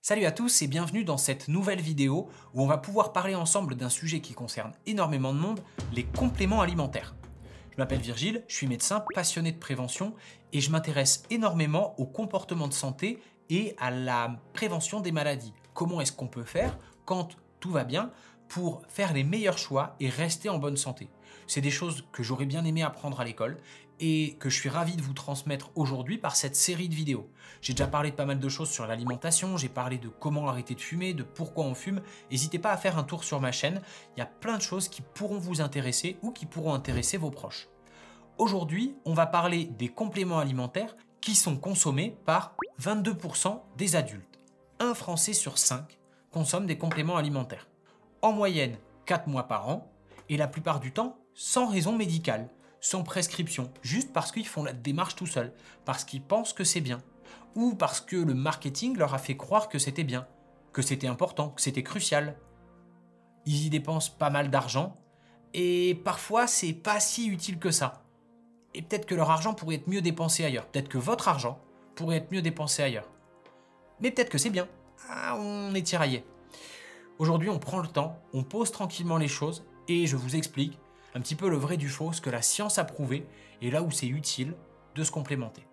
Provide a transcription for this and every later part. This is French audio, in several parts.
Salut à tous et bienvenue dans cette nouvelle vidéo où on va pouvoir parler ensemble d'un sujet qui concerne énormément de monde, les compléments alimentaires. Je m'appelle Virgile, je suis médecin passionné de prévention et je m'intéresse énormément au comportement de santé et à la prévention des maladies. Comment est-ce qu'on peut faire quand tout va bien pour faire les meilleurs choix et rester en bonne santé? C'est des choses que j'aurais bien aimé apprendre à l'école et que je suis ravi de vous transmettre aujourd'hui par cette série de vidéos. J'ai déjà parlé de pas mal de choses sur l'alimentation, j'ai parlé de comment arrêter de fumer, de pourquoi on fume. N'hésitez pas à faire un tour sur ma chaîne, il y a plein de choses qui pourront vous intéresser ou qui pourront intéresser vos proches. Aujourd'hui, on va parler des compléments alimentaires qui sont consommés par 22% des adultes. Un Français sur 5 consomme des compléments alimentaires. En moyenne, 4 mois par an, et la plupart du temps, sans raison médicale, sans prescription, juste parce qu'ils font la démarche tout seuls, parce qu'ils pensent que c'est bien, ou parce que le marketing leur a fait croire que c'était bien, que c'était important, que c'était crucial. Ils y dépensent pas mal d'argent, et parfois c'est pas si utile que ça. Et peut-être que leur argent pourrait être mieux dépensé ailleurs, peut-être que votre argent pourrait être mieux dépensé ailleurs. Mais peut-être que c'est bien. Ah, on est tiraillé. Aujourd'hui, on prend le temps, on pose tranquillement les choses, et je vous explique un petit peu le vrai du faux, ce que la science a prouvé, et là où c'est utile de se complémenter.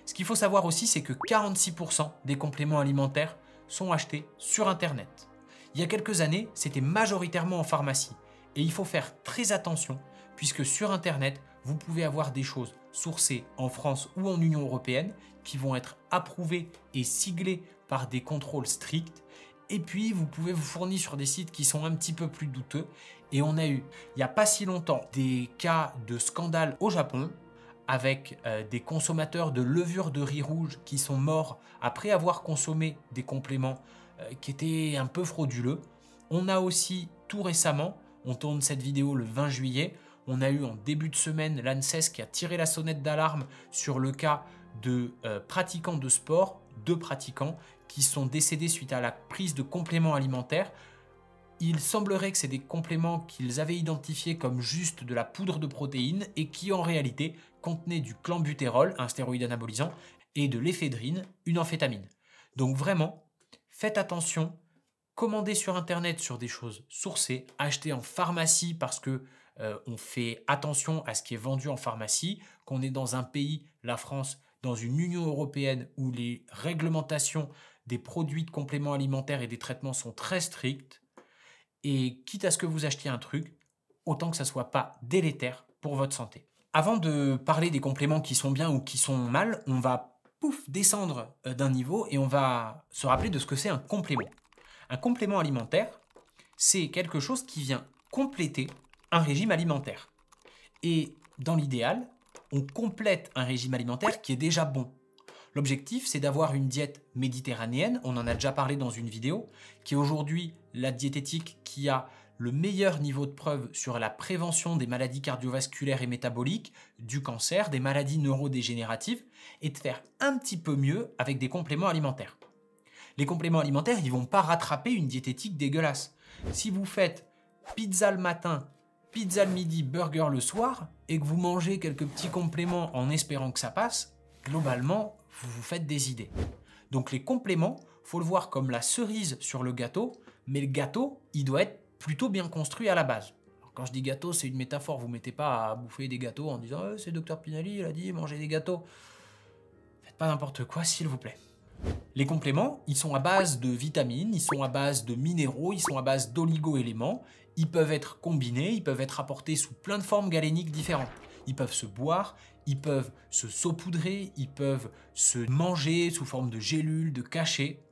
Ce qu'il faut savoir aussi, c'est que 46% des compléments alimentaires sont achetés sur Internet. Il y a quelques années, c'était majoritairement en pharmacie, et il faut faire très attention, puisque sur Internet, vous pouvez avoir des choses sourcées en France ou en Union européenne qui vont être approuvées et siglées par des contrôles stricts. Et puis, vous pouvez vous fournir sur des sites qui sont un petit peu plus douteux. Et on a eu, il n'y a pas si longtemps, des cas de scandale au Japon avec des consommateurs de levure de riz rouge qui sont morts après avoir consommé des compléments qui étaient un peu frauduleux. On a aussi, tout récemment, on tourne cette vidéo le 20 juillet, on a eu en début de semaine l'ANSES qui a tiré la sonnette d'alarme sur le cas de pratiquants de sport, 2 pratiquants qui sont décédés suite à la prise de compléments alimentaires. Il semblerait que c'est des compléments qu'ils avaient identifiés comme juste de la poudre de protéines et qui en réalité contenaient du clenbutérol, un stéroïde anabolisant, et de l'éphédrine, une amphétamine. Donc vraiment, faites attention, commandez sur Internet sur des choses sourcées, achetez en pharmacie parce que on fait attention à ce qui est vendu en pharmacie, qu'on est dans un pays, la France, dans une Union européenne où les réglementations des produits de compléments alimentaires et des traitements sont très strictes. Et quitte à ce que vous achetiez un truc, autant que ça ne soit pas délétère pour votre santé. Avant de parler des compléments qui sont bien ou qui sont mal, on va descendre d'un niveau et on va se rappeler de ce que c'est un complément. Un complément alimentaire, c'est quelque chose qui vient compléter un régime alimentaire. Et dans l'idéal, on complète un régime alimentaire qui est déjà bon. L'objectif, c'est d'avoir une diète méditerranéenne, on en a déjà parlé dans une vidéo, qui est aujourd'hui la diététique qui a le meilleur niveau de preuve sur la prévention des maladies cardiovasculaires et métaboliques, du cancer, des maladies neurodégénératives, et de faire un petit peu mieux avec des compléments alimentaires. Les compléments alimentaires, ils ne vont pas rattraper une diététique dégueulasse. Si vous faites pizza le matin, pizza le midi, burger le soir, et que vous mangez quelques petits compléments en espérant que ça passe, globalement, vous vous faites des idées. Donc les compléments, faut le voir comme la cerise sur le gâteau, mais le gâteau, il doit être plutôt bien construit à la base. Alors, quand je dis gâteau, c'est une métaphore, vous ne mettez pas à bouffer des gâteaux en disant c'est Dr Pinali, il a dit manger des gâteaux. Faites pas n'importe quoi, s'il vous plaît. Les compléments, ils sont à base de vitamines, ils sont à base de minéraux, ils sont à base d'oligo-éléments, ils peuvent être combinés, ils peuvent être apportés sous plein de formes galéniques différentes. Ils peuvent se boire, ils peuvent se saupoudrer, ils peuvent se manger sous forme de gélules, de cachets.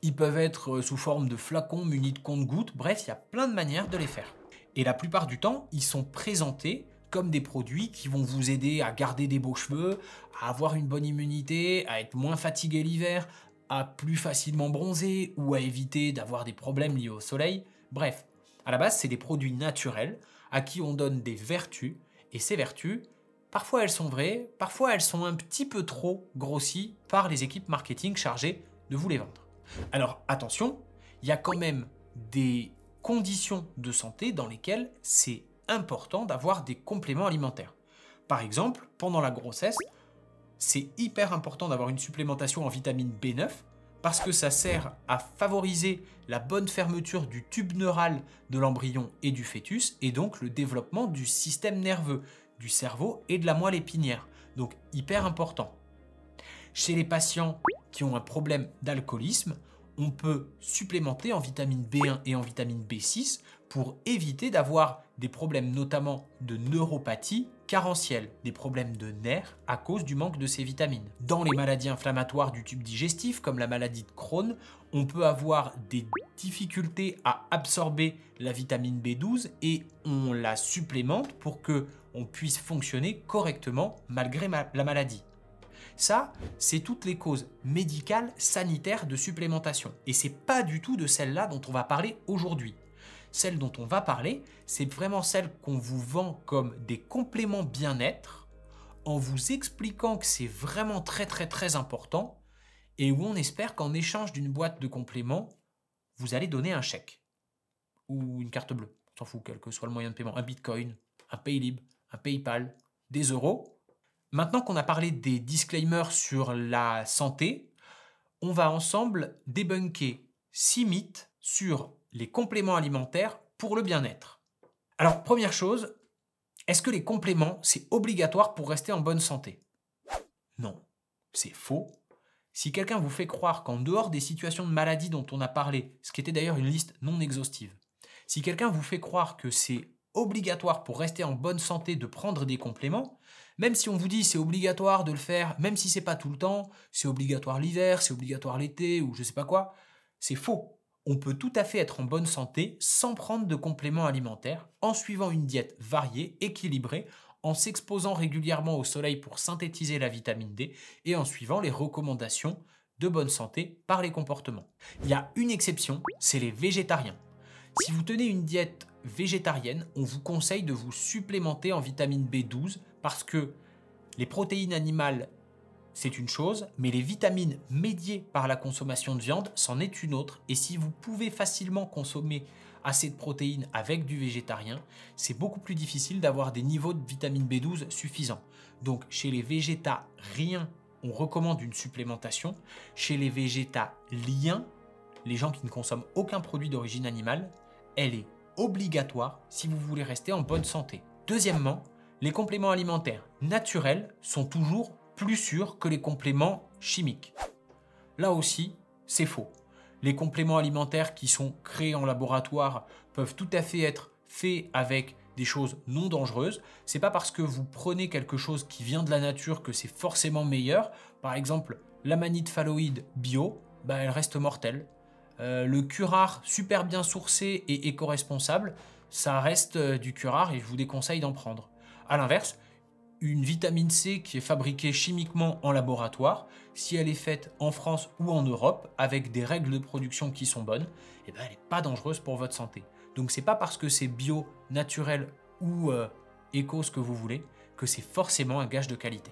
Ils peuvent être sous forme de flacons munis de compte-gouttes. Bref, il y a plein de manières de les faire. Et la plupart du temps, ils sont présentés comme des produits qui vont vous aider à garder des beaux cheveux, à avoir une bonne immunité, à être moins fatigué l'hiver, à plus facilement bronzer ou à éviter d'avoir des problèmes liés au soleil. Bref, à la base, c'est des produits naturels à qui on donne des vertus. Et ces vertus, parfois elles sont vraies, parfois elles sont un petit peu trop grossies par les équipes marketing chargées de vous les vendre. Alors attention, il y a quand même des conditions de santé dans lesquelles c'est important d'avoir des compléments alimentaires. Par exemple, pendant la grossesse, c'est hyper important d'avoir une supplémentation en vitamine B9 parce que ça sert à favoriser la bonne fermeture du tube neural de l'embryon et du fœtus, et donc le développement du système nerveux, du cerveau et de la moelle épinière. Donc hyper important. Chez les patients qui ont un problème d'alcoolisme, on peut supplémenter en vitamine B1 et en vitamine B6 pour éviter d'avoir des problèmes notamment de neuropathie carentielle, des problèmes de nerfs à cause du manque de ces vitamines. Dans les maladies inflammatoires du tube digestif, comme la maladie de Crohn, on peut avoir des difficultés à absorber la vitamine B12 et on la supplémente pour que on puisse fonctionner correctement malgré la maladie. Ça, c'est toutes les causes médicales, sanitaires de supplémentation. Et c'est pas du tout de celle-là dont on va parler aujourd'hui. Celle dont on va parler, c'est vraiment celle qu'on vous vend comme des compléments bien-être, en vous expliquant que c'est vraiment très important, et où on espère qu'en échange d'une boîte de compléments, vous allez donner un chèque. Ou une carte bleue, on s'en fout, quel que soit le moyen de paiement, un Bitcoin, un Paylib, un PayPal, des euros. Maintenant qu'on a parlé des disclaimers sur la santé, on va ensemble débunker 6 mythes sur les compléments alimentaires pour le bien-être. Alors, première chose, est-ce que les compléments, c'est obligatoire pour rester en bonne santé? Non, c'est faux. Si quelqu'un vous fait croire qu'en dehors des situations de maladie dont on a parlé, ce qui était d'ailleurs une liste non exhaustive, si quelqu'un vous fait croire que c'est obligatoire pour rester en bonne santé de prendre des compléments, même si on vous dit c'est obligatoire de le faire, même si c'est pas tout le temps, c'est obligatoire l'hiver, c'est obligatoire l'été ou je sais pas quoi, c'est faux. On peut tout à fait être en bonne santé sans prendre de compléments alimentaires, en suivant une diète variée, équilibrée, en s'exposant régulièrement au soleil pour synthétiser la vitamine D et en suivant les recommandations de bonne santé par les comportements. Il y a une exception, c'est les végétariens. Si vous tenez une diète végétarienne, on vous conseille de vous supplémenter en vitamine B12 parce que les protéines animales, c'est une chose, mais les vitamines médiées par la consommation de viande, c'en est une autre. Et si vous pouvez facilement consommer assez de protéines avec du végétarien, c'est beaucoup plus difficile d'avoir des niveaux de vitamine B12 suffisants. Donc chez les végétariens, on recommande une supplémentation. Chez les végétaliens, les gens qui ne consomment aucun produit d'origine animale, elle est obligatoire si vous voulez rester en bonne santé. Deuxièmement, les compléments alimentaires naturels sont toujours plus sûrs que les compléments chimiques. Là aussi, c'est faux. Les compléments alimentaires qui sont créés en laboratoire peuvent tout à fait être faits avec des choses non dangereuses. C'est pas parce que vous prenez quelque chose qui vient de la nature que c'est forcément meilleur. Par exemple, l'amanite phalloïde bio, elle reste mortelle. Le curare super bien sourcé et éco-responsable, ça reste du curare et je vous déconseille d'en prendre. A l'inverse, une vitamine C qui est fabriquée chimiquement en laboratoire, si elle est faite en France ou en Europe avec des règles de production qui sont bonnes, elle n'est pas dangereuse pour votre santé. Donc c'est pas parce que c'est bio, naturel ou éco ce que vous voulez que c'est forcément un gage de qualité.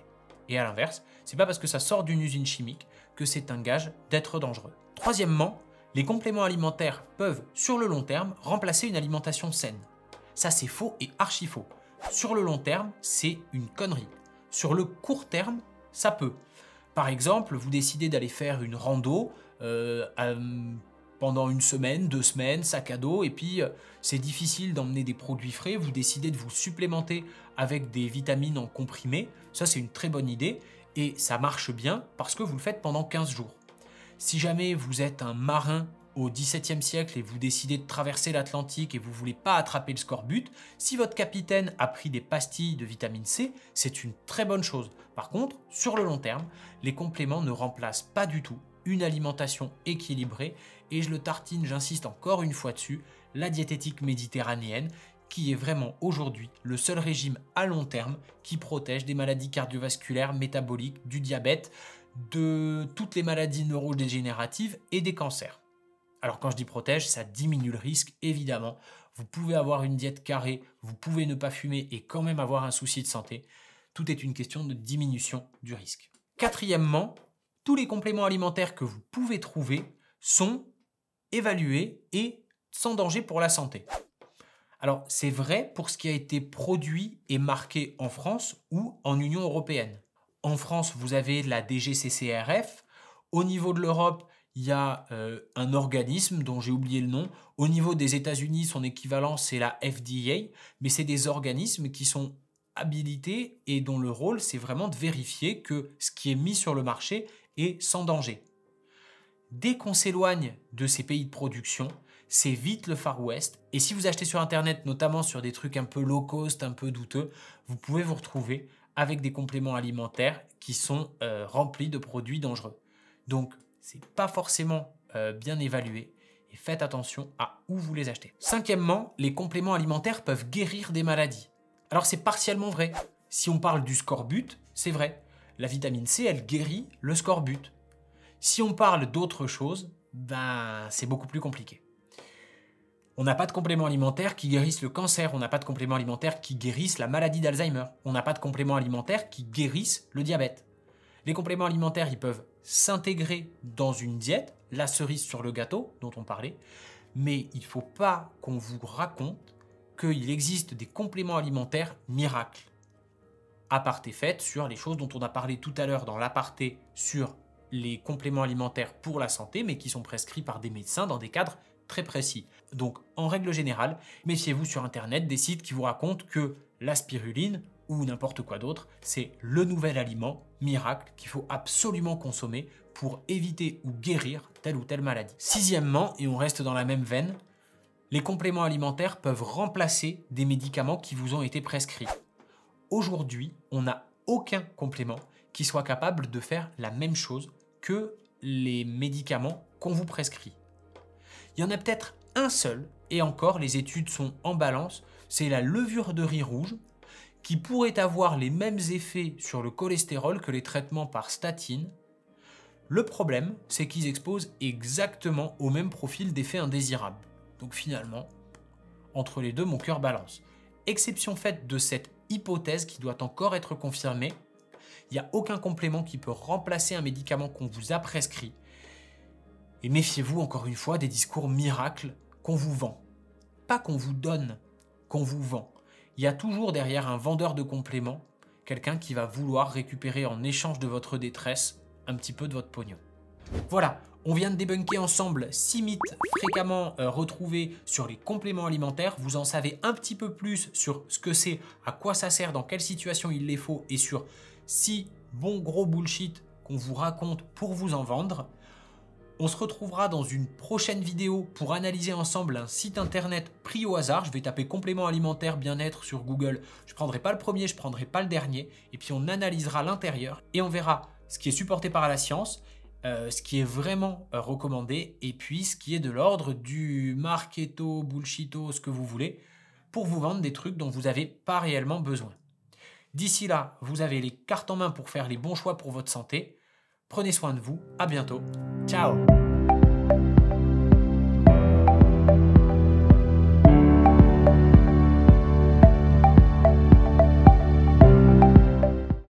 Et à l'inverse, c'est pas parce que ça sort d'une usine chimique que c'est un gage d'être dangereux. Troisièmement, les compléments alimentaires peuvent, sur le long terme, remplacer une alimentation saine. Ça, c'est faux et archi faux. Sur le long terme, c'est une connerie. Sur le court terme, ça peut. Par exemple, vous décidez d'aller faire une rando pendant une semaine, 2 semaines, sac à dos, et puis c'est difficile d'emmener des produits frais, vous décidez de vous supplémenter avec des vitamines en comprimé. Ça, c'est une très bonne idée et ça marche bien parce que vous le faites pendant 15 jours. Si jamais vous êtes un marin au XVIIe siècle et vous décidez de traverser l'Atlantique et vous ne voulez pas attraper le scorbut, si votre capitaine a pris des pastilles de vitamine C, c'est une très bonne chose. Par contre, sur le long terme, les compléments ne remplacent pas du tout une alimentation équilibrée et je le tartine, j'insiste encore une fois dessus, la diététique méditerranéenne qui est vraiment aujourd'hui le seul régime à long terme qui protège des maladies cardiovasculaires, métaboliques, du diabète, de toutes les maladies neurodégénératives et des cancers. Alors quand je dis protège, ça diminue le risque, évidemment. Vous pouvez avoir une diète carrée, vous pouvez ne pas fumer et quand même avoir un souci de santé. Tout est une question de diminution du risque. Quatrièmement, tous les compléments alimentaires que vous pouvez trouver sont évalués et sans danger pour la santé. Alors c'est vrai pour ce qui a été produit et marqué en France ou en Union européenne. En France, vous avez la DGCCRF. Au niveau de l'Europe, il y a un organisme dont j'ai oublié le nom. Au niveau des États-Unis, son équivalent, c'est la FDA, mais c'est des organismes qui sont habilités et dont le rôle, c'est vraiment de vérifier que ce qui est mis sur le marché est sans danger. Dès qu'on s'éloigne de ces pays de production, c'est vite le Far West. Et si vous achetez sur Internet, notamment sur des trucs un peu low cost, un peu douteux, vous pouvez vous retrouver avec des compléments alimentaires qui sont remplis de produits dangereux. Donc, ce n'est pas forcément bien évalué et faites attention à où vous les achetez. Cinquièmement, les compléments alimentaires peuvent guérir des maladies. Alors, c'est partiellement vrai. Si on parle du scorbut, c'est vrai. La vitamine C, elle guérit le scorbut. Si on parle d'autre chose, ben, c'est beaucoup plus compliqué. On n'a pas de compléments alimentaires qui guérissent le cancer, on n'a pas de compléments alimentaires qui guérissent la maladie d'Alzheimer, on n'a pas de compléments alimentaires qui guérissent le diabète. Les compléments alimentaires, ils peuvent s'intégrer dans une diète, la cerise sur le gâteau dont on parlait, mais il ne faut pas qu'on vous raconte qu'il existe des compléments alimentaires miracles. Aparté faite sur les choses dont on a parlé tout à l'heure dans l'aparté sur les compléments alimentaires pour la santé, mais qui sont prescrits par des médecins dans des cadres très précis. Donc, en règle générale, méfiez-vous sur Internet des sites qui vous racontent que la spiruline ou n'importe quoi d'autre, c'est le nouvel aliment miracle qu'il faut absolument consommer pour éviter ou guérir telle ou telle maladie. Sixièmement, et on reste dans la même veine, les compléments alimentaires peuvent remplacer des médicaments qui vous ont été prescrits. Aujourd'hui, on n'a aucun complément qui soit capable de faire la même chose que les médicaments qu'on vous prescrit. Il y en a peut-être un seul, et encore les études sont en balance, c'est la levure de riz rouge, qui pourrait avoir les mêmes effets sur le cholestérol que les traitements par statine. Le problème, c'est qu'ils exposent exactement au même profil d'effets indésirables. Donc finalement, entre les deux, mon cœur balance. Exception faite de cette hypothèse qui doit encore être confirmée, il n'y a aucun complément qui peut remplacer un médicament qu'on vous a prescrit. Et méfiez-vous encore une fois des discours miracles qu'on vous vend. Pas qu'on vous donne, qu'on vous vend. Il y a toujours derrière un vendeur de compléments, quelqu'un qui va vouloir récupérer en échange de votre détresse un petit peu de votre pognon. Voilà, on vient de débunker ensemble 6 mythes fréquemment retrouvés sur les compléments alimentaires. Vous en savez un petit peu plus sur ce que c'est, à quoi ça sert, dans quelle situation il les faut et sur 6 bons gros bullshit qu'on vous raconte pour vous en vendre. On se retrouvera dans une prochaine vidéo pour analyser ensemble un site internet pris au hasard. Je vais taper complément alimentaire bien-être sur Google. Je ne prendrai pas le premier, je ne prendrai pas le dernier. Et puis on analysera l'intérieur et on verra ce qui est supporté par la science, ce qui est vraiment recommandé et puis ce qui est de l'ordre du marketo, bullshito, ce que vous voulez, pour vous vendre des trucs dont vous n'avez pas réellement besoin. D'ici là, vous avez les cartes en main pour faire les bons choix pour votre santé. Prenez soin de vous, à bientôt, ciao!